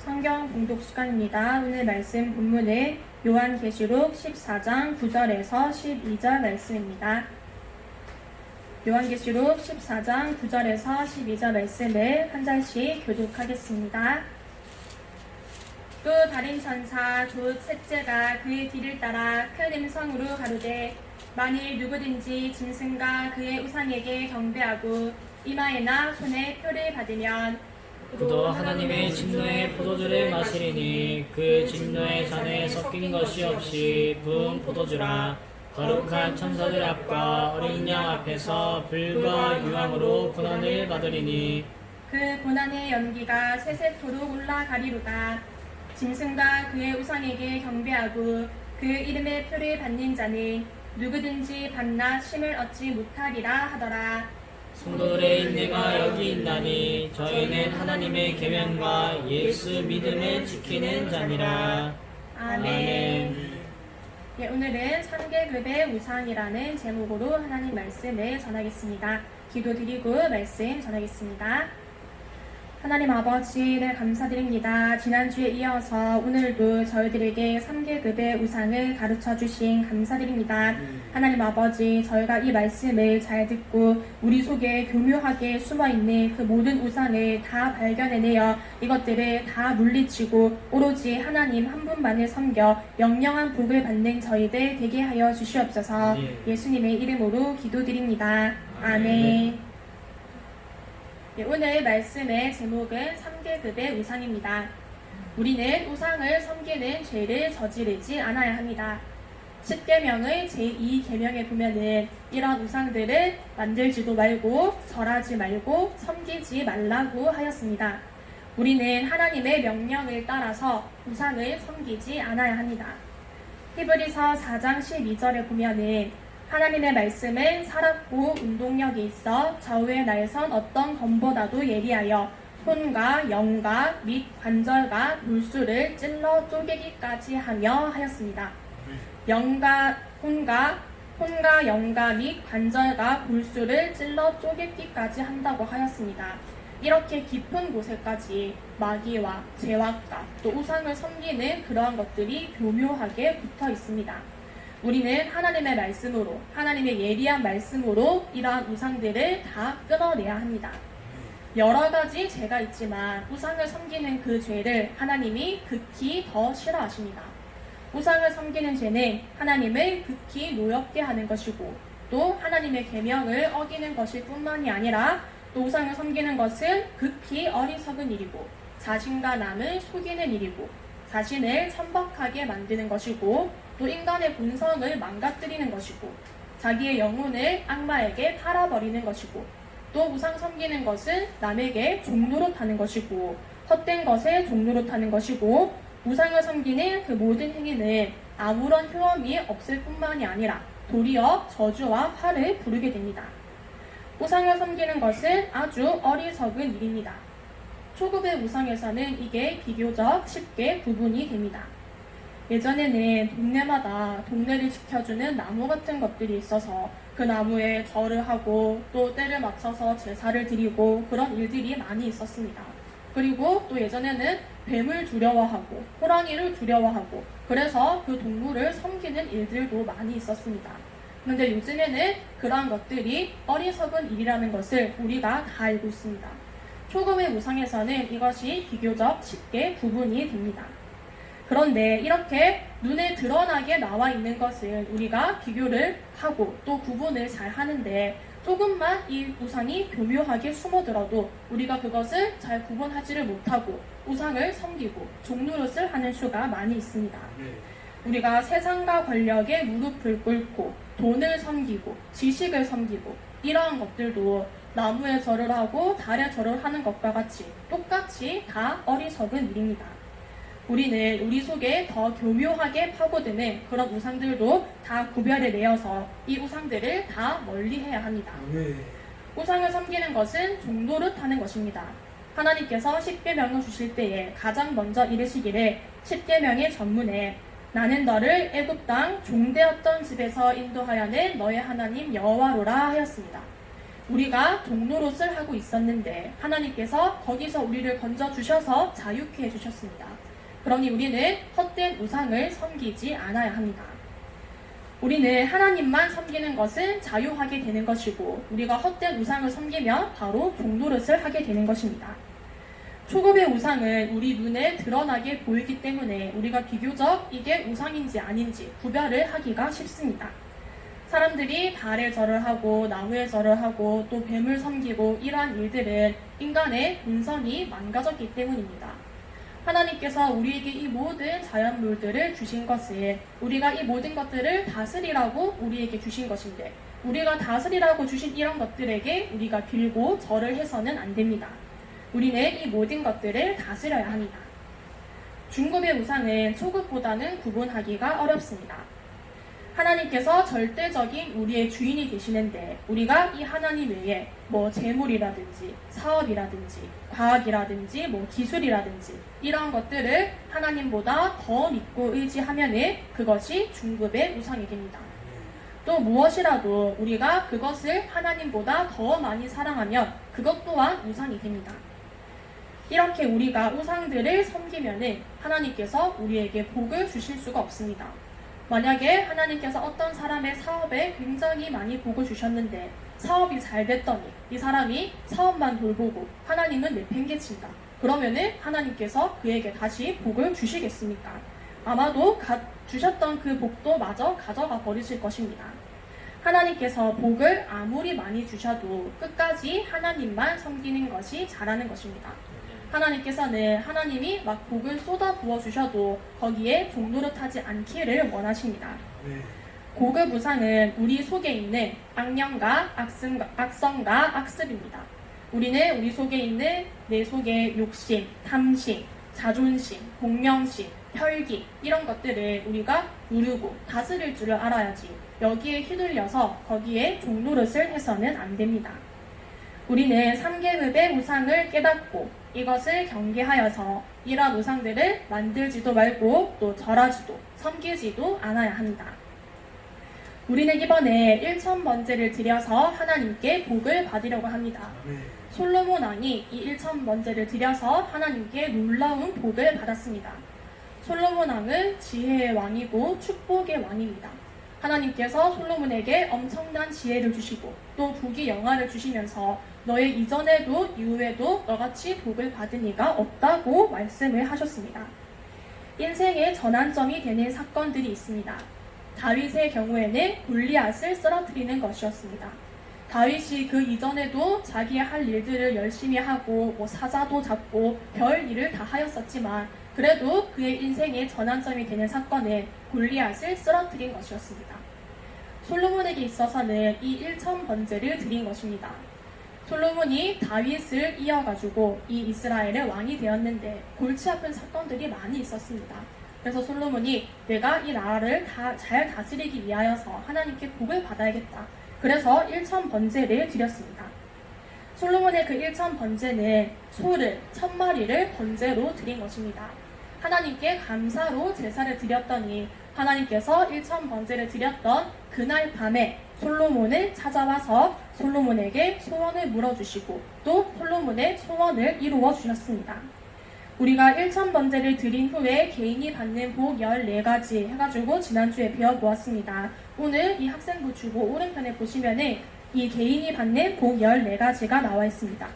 성경 봉독 시간입니다. 오늘 말씀 본문은 요한계시록 14장 9절에서 12절 말씀입니다. 요한계시록 14장 9절에서 12절 말씀을 한 절씩 교독하겠습니다. 또 다른 천사 곧 셋째가 그의 뒤를 따라 큰 음성으로 가로되 만일 누구든지 짐승과 그의 우상에게 경배하고 이마에나 손에 표를 받으면 그도 하나님의 진노의 포도주를 마시리니 그 진노의 잔에 섞인 것이 없이 부은 포도주라. 거룩한 천사들 앞과 어린 양 앞에서 불과 유황으로 고난을 받으리니 그 고난의 연기가 세세토록 올라가리로다. 짐승과 그의 우상에게 경배하고 그 이름의 표를 받는 자는 누구든지 밤낮 쉼을 얻지 못하리라 하더라. 성도들의 인내가 여기 있나니 저희는 하나님의 계명과 예수 믿음을 지키는 자니라. 아멘. 예, 오늘은 3계급의 우상이라는 제목으로 하나님 말씀을 전하겠습니다. 기도드리고 말씀 전하겠습니다. 하나님 아버지를 감사드립니다. 지난주에 이어서 오늘도 저희들에게 3계급의 우상을 가르쳐 주신 감사드립니다. 하나님 아버지, 저희가 이 말씀을 잘 듣고 우리 속에 교묘하게 숨어있는 그 모든 우상을 다 발견해내어 이것들을 다 물리치고 오로지 하나님 한 분만을 섬겨 영영한 복을 받는 저희들 되게 하여 주시옵소서. 예수님의 이름으로 기도드립니다. 아멘. 네, 오늘 말씀의 제목은 3계급의 우상입니다. 우리는 우상을 섬기는 죄를 저지르지 않아야 합니다. 10계명의 제2계명에 보면은 이런 우상들을 만들지도 말고 절하지 말고 섬기지 말라고 하였습니다. 우리는 하나님의 명령을 따라서 우상을 섬기지 않아야 합니다. 히브리서 4장 12절에 보면은 하나님의 말씀은 살았고 운동력이 있어 좌우에 날선 어떤 검보다도 예리하여 혼과 영과 및 관절과 골수를 찔러 쪼개기까지 하며 하였습니다. 혼과 영과 및 관절과 골수를 찔러 쪼개기까지 한다고 하였습니다. 이렇게 깊은 곳에까지 마귀와 제왕과 또 우상을 섬기는 그러한 것들이 교묘하게 붙어 있습니다. 우리는 하나님의 말씀으로, 하나님의 예리한 말씀으로 이러한 우상들을 다 끊어내야 합니다. 여러 가지 죄가 있지만 우상을 섬기는 그 죄를 하나님이 극히 더 싫어하십니다. 우상을 섬기는 죄는 하나님을 극히 노엽게 하는 것이고 또 하나님의 계명을 어기는 것일 뿐만이 아니라 또 우상을 섬기는 것은 극히 어리석은 일이고 자신과 남을 속이는 일이고 자신을 천박하게 만드는 것이고 또 인간의 본성을 망가뜨리는 것이고 자기의 영혼을 악마에게 팔아버리는 것이고 또 우상 섬기는 것은 남에게 종노릇하는 것이고 헛된 것에 종노릇하는 것이고 우상을 섬기는 그 모든 행위는 아무런 효험이 없을 뿐만이 아니라 도리어 저주와 화를 부르게 됩니다. 우상을 섬기는 것은 아주 어리석은 일입니다. 초급의 우상에서는 이게 비교적 쉽게 구분이 됩니다. 예전에는 동네마다 동네를 지켜주는 나무 같은 것들이 있어서 그 나무에 절을 하고 또 때를 맞춰서 제사를 드리고 그런 일들이 많이 있었습니다. 그리고 또 예전에는 뱀을 두려워하고 호랑이를 두려워하고 그래서 그 동물을 섬기는 일들도 많이 있었습니다. 그런데 요즘에는 그러한 것들이 어리석은 일이라는 것을 우리가 다 알고 있습니다. 초급의 우상에서는 이것이 비교적 쉽게 구분이 됩니다. 그런데 이렇게 눈에 드러나게 나와 있는 것을 우리가 비교를 하고 또 구분을 잘 하는데 조금만 이 우상이 교묘하게 숨어들어도 우리가 그것을 잘 구분하지를 못하고 우상을 섬기고 종노릇을 하는 수가 많이 있습니다. 우리가 세상과 권력에 무릎을 꿇고 돈을 섬기고 지식을 섬기고 이러한 것들도 나무에 절을 하고 달에 절을 하는 것과 같이 똑같이 다 어리석은 일입니다. 우리는 우리 속에 더 교묘하게 파고드는 그런 우상들도 다 구별해 내어서 이 우상들을 다 멀리해야 합니다. 우상을 섬기는 것은 종노릇하는 것입니다. 하나님께서 10계명을 주실 때에 가장 먼저 이르시기를 10계명의 전문에 나는 너를 애굽 땅 종되었던 집에서 인도하여낸 너의 하나님 여호와로라 하였습니다. 우리가 종노릇을 하고 있었는데 하나님께서 거기서 우리를 건져주셔서 자유케 해주셨습니다. 그러니 우리는 헛된 우상을 섬기지 않아야 합니다. 우리는 하나님만 섬기는 것은 자유하게 되는 것이고 우리가 헛된 우상을 섬기면 바로 종노릇을 하게 되는 것입니다. 초급의 우상은 우리 눈에 드러나게 보이기 때문에 우리가 비교적 이게 우상인지 아닌지 구별을 하기가 쉽습니다. 사람들이 달에 절을 하고 나무에 절을 하고 또 뱀을 섬기고 이러한 일들은 인간의 본성이 망가졌기 때문입니다. 하나님께서 우리에게 이 모든 자연물들을 주신 것은 우리가 이 모든 것들을 다스리라고 우리에게 주신 것인데 우리가 다스리라고 주신 이런 것들에게 우리가 빌고 절을 해서는 안 됩니다. 우리는 이 모든 것들을 다스려야 합니다. 중급의 우상은 초급보다는 구분하기가 어렵습니다. 하나님께서 절대적인 우리의 주인이 되시는데 우리가 이 하나님 외에 재물이라든지 사업이라든지 과학이라든지 기술이라든지 이런 것들을 하나님보다 더 믿고 의지하면은 그것이 중급의 우상이 됩니다. 또 무엇이라도 우리가 그것을 하나님보다 더 많이 사랑하면 그것 또한 우상이 됩니다. 이렇게 우리가 우상들을 섬기면은 하나님께서 우리에게 복을 주실 수가 없습니다. 만약에 하나님께서 어떤 사람의 사업에 굉장히 많이 복을 주셨는데 사업이 잘 됐더니 이 사람이 사업만 돌보고 하나님은 내팽개친다. 그러면은 하나님께서 그에게 다시 복을 주시겠습니까? 아마도 주셨던 그 복도 마저 가져가 버리실 것입니다. 하나님께서 복을 아무리 많이 주셔도 끝까지 하나님만 섬기는 것이 잘하는 것입니다. 하나님께서는 하나님이 막 복을 쏟아 부어 주셔도 거기에 종노릇하지 않기를 원하십니다. 고급 우상은 우리 속에 있는 악령과 악성과 악습입니다. 우리는 우리 속에 있는 내 속의 욕심, 탐심, 자존심, 공명심, 혈기 이런 것들을 우리가 누르고 다스릴 줄을 알아야지 여기에 휘둘려서 거기에 종노릇을 해서는 안 됩니다. 우리는 3계급의 우상을 깨닫고 이것을 경계하여서 이러한 우상들을 만들지도 말고 또 절하지도 섬기지도 않아야 합니다. 우리는 이번에 1,000번제를 드려서 하나님께 복을 받으려고 합니다. 솔로몬 왕이 이 1,000번제를 드려서 하나님께 놀라운 복을 받았습니다. 솔로몬 왕은 지혜의 왕이고 축복의 왕입니다. 하나님께서 솔로몬에게 엄청난 지혜를 주시고 또 부귀 영화를 주시면서 너의 이전에도 이후에도 너같이 복을 받은 이가 없다고 말씀을 하셨습니다. 인생의 전환점이 되는 사건들이 있습니다. 다윗의 경우에는 골리앗을 쓰러뜨리는 것이었습니다. 다윗이 그 이전에도 자기의 할 일들을 열심히 하고 사자도 잡고 별 일을 다 하였었지만 그래도 그의 인생의 전환점이 되는 사건은 골리앗을 쓰러뜨린 것이었습니다. 솔로몬에게 있어서는 이 1,000번제를 드린 것입니다. 솔로몬이 다윗을 이어가지고 이 이스라엘의 왕이 되었는데 골치 아픈 사건들이 많이 있었습니다. 그래서 솔로몬이 내가 이 나라를 잘 다스리기 위하여서 하나님께 복을 받아야겠다. 그래서 1,000번제를 드렸습니다. 솔로몬의 그 1,000번제는 소를 1,000마리를 번제로 드린 것입니다. 하나님께 감사로 제사를 드렸더니 하나님께서 1,000번제를 드렸던 그날 밤에 솔로몬을 찾아와서 솔로몬에게 소원을 물어주시고 또 솔로몬의 소원을 이루어 주셨습니다. 우리가 1,000번제를 드린 후에 개인이 받는 복 14가지 해가지고 지난주에 배워보았습니다. 오늘 이 학생부 주보 오른편에 보시면은 이 개인이 받는 복 14가지가 나와 있습니다.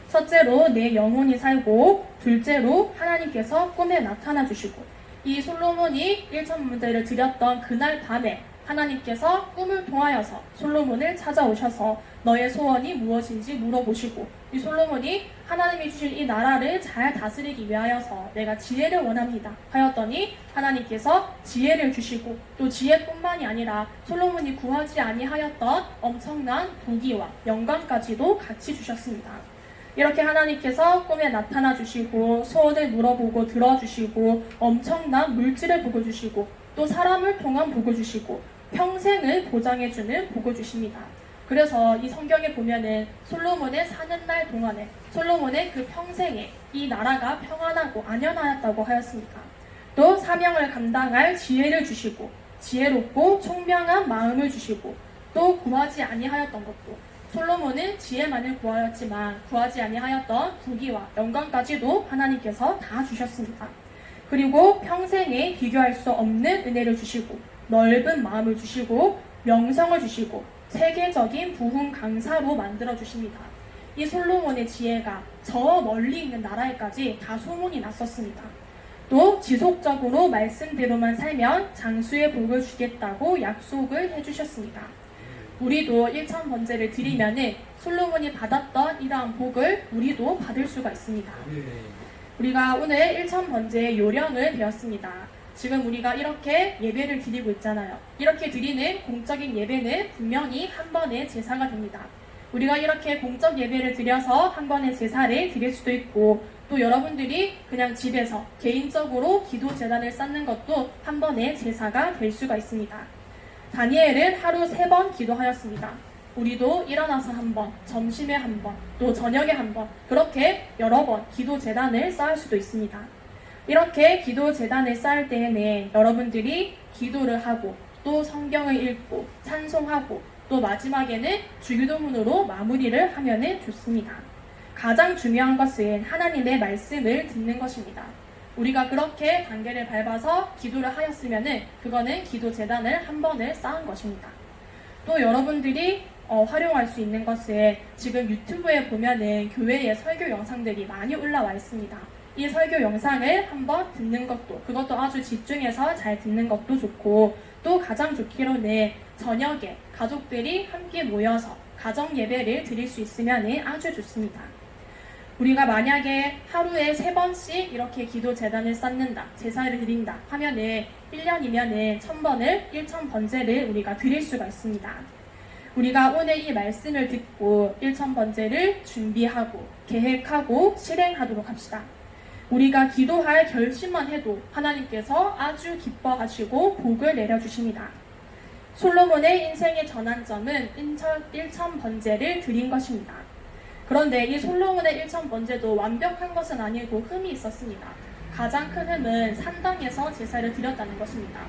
첫째로 내 영혼이 살고, 둘째로 하나님께서 꿈에 나타나 주시고, 이 솔로몬이 1,000번제를 드렸던 그날 밤에 하나님께서 꿈을 통하여서 솔로몬을 찾아오셔서 너의 소원이 무엇인지 물어보시고 이 솔로몬이 하나님이 주신 이 나라를 잘 다스리기 위하여서 내가 지혜를 원합니다 하였더니 하나님께서 지혜를 주시고 또 지혜뿐만이 아니라 솔로몬이 구하지 아니하였던 엄청난 부귀와 영광까지도 같이 주셨습니다. 이렇게 하나님께서 꿈에 나타나 주시고 소원을 물어보고 들어주시고 엄청난 물질을 복을 주시고 또 사람을 통한 복을 주시고 평생을 보장해주는 복을 주십니다. 그래서 이 성경에 보면은 솔로몬의 사는 날 동안에 솔로몬의 그 평생에 이 나라가 평안하고 안연하였다고 하였습니다. 또 사명을 감당할 지혜를 주시고 지혜롭고 총명한 마음을 주시고 또 구하지 아니하였던 것도 솔로몬은 지혜만을 구하였지만 구하지 아니하였던 부귀와 영광까지도 하나님께서 다 주셨습니다. 그리고 평생에 비교할 수 없는 은혜를 주시고 넓은 마음을 주시고 명성을 주시고 세계적인 부흥 강사로 만들어 주십니다. 이 솔로몬의 지혜가 저 멀리 있는 나라에까지 다 소문이 났었습니다. 또 지속적으로 말씀대로만 살면 장수의 복을 주겠다고 약속을 해주셨습니다. 우리도 1천 번제를 드리면은 솔로몬이 받았던 이러한 복을 우리도 받을 수가 있습니다. 우리가 오늘 1천 번제의 요령을 배웠습니다. 지금 우리가 이렇게 예배를 드리고 있잖아요. 이렇게 드리는 공적인 예배는 분명히 한 번의 제사가 됩니다. 우리가 이렇게 공적 예배를 드려서 한 번의 제사를 드릴 수도 있고, 또 여러분들이 그냥 집에서 개인적으로 기도 제단을 쌓는 것도 한 번의 제사가 될 수가 있습니다. 다니엘은 하루 3번 기도하였습니다. 우리도 일어나서 한 번, 점심에 한 번, 또 저녁에 한 번, 그렇게 여러 번 기도 제단을 쌓을 수도 있습니다. 이렇게 기도 제단을 쌓을 때에는 여러분들이 기도를 하고 또 성경을 읽고 찬송하고 또 마지막에는 주기도문으로 마무리를 하면 좋습니다. 가장 중요한 것은 하나님의 말씀을 듣는 것입니다. 우리가 그렇게 단계를 밟아서 기도를 하였으면 그거는 기도 제단을 한 번을 쌓은 것입니다. 또 여러분들이 활용할 수 있는 것은 지금 유튜브에 보면은 교회의 설교 영상들이 많이 올라와 있습니다. 이 설교 영상을 한번 듣는 것도, 그것도 아주 집중해서 잘 듣는 것도 좋고, 또 가장 좋기로는 저녁에 가족들이 함께 모여서 가정 예배를 드릴 수 있으면 아주 좋습니다. 우리가 만약에 하루에 3번씩 이렇게 기도 제단을 쌓는다, 제사를 드린다 하면은 1년이면은 1000번을 1000 번제를 우리가 드릴 수가 있습니다. 우리가 오늘 이 말씀을 듣고 1000 번제를 준비하고 계획하고 실행하도록 합시다. 우리가 기도할 결심만 해도 하나님께서 아주 기뻐하시고 복을 내려주십니다. 솔로몬의 인생의 전환점은 1000 번제를 드린 것입니다. 그런데 이 솔로몬의 1000 번제도 완벽한 것은 아니고 흠이 있었습니다. 가장 큰 흠은 산당에서 제사를 드렸다는 것입니다.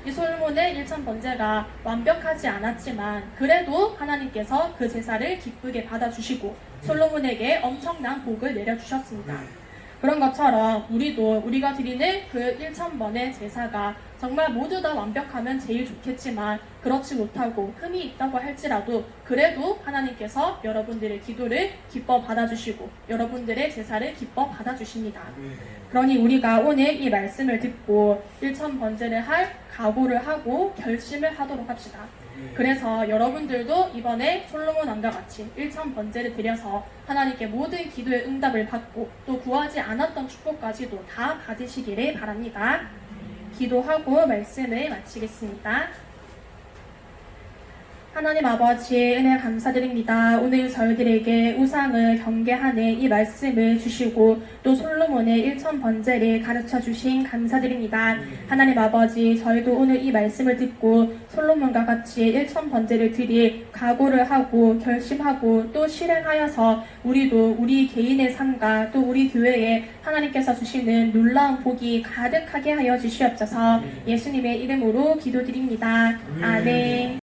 이 솔로몬의 1000 번제가 완벽하지 않았지만 그래도 하나님께서 그 제사를 기쁘게 받아주시고 솔로몬에게 엄청난 복을 내려주셨습니다. 그런 것처럼 우리도 우리가 드리는 그 1000번의 제사가 정말 모두 다 완벽하면 제일 좋겠지만 그렇지 못하고 흠이 있다고 할지라도 그래도 하나님께서 여러분들의 기도를 기뻐 받아주시고 여러분들의 제사를 기뻐 받아주십니다. 그러니 우리가 오늘 이 말씀을 듣고 1000 번제를 할 각오를 하고 결심을 하도록 합시다. 그래서 여러분들도 이번에 솔로몬 왕과 같이 1000 번제를 드려서 하나님께 모든 기도의 응답을 받고 또 구하지 않았던 축복까지도 다 받으시기를 바랍니다. 기도하고 말씀을 마치겠습니다. 하나님 아버지 은혜 감사드립니다. 오늘 저희들에게 우상을 경계하는 이 말씀을 주시고 또 솔로몬의 1000 번제를 가르쳐 주신 감사드립니다. 하나님 아버지 저희도 오늘 이 말씀을 듣고 솔로몬과 같이 1000 번제를 드릴 각오를 하고 결심하고 또 실행하여서 우리도 우리 개인의 삶과 또 우리 교회에 하나님께서 주시는 놀라운 복이 가득하게 하여 주시옵소서. 예수님의 이름으로 기도드립니다. 아멘.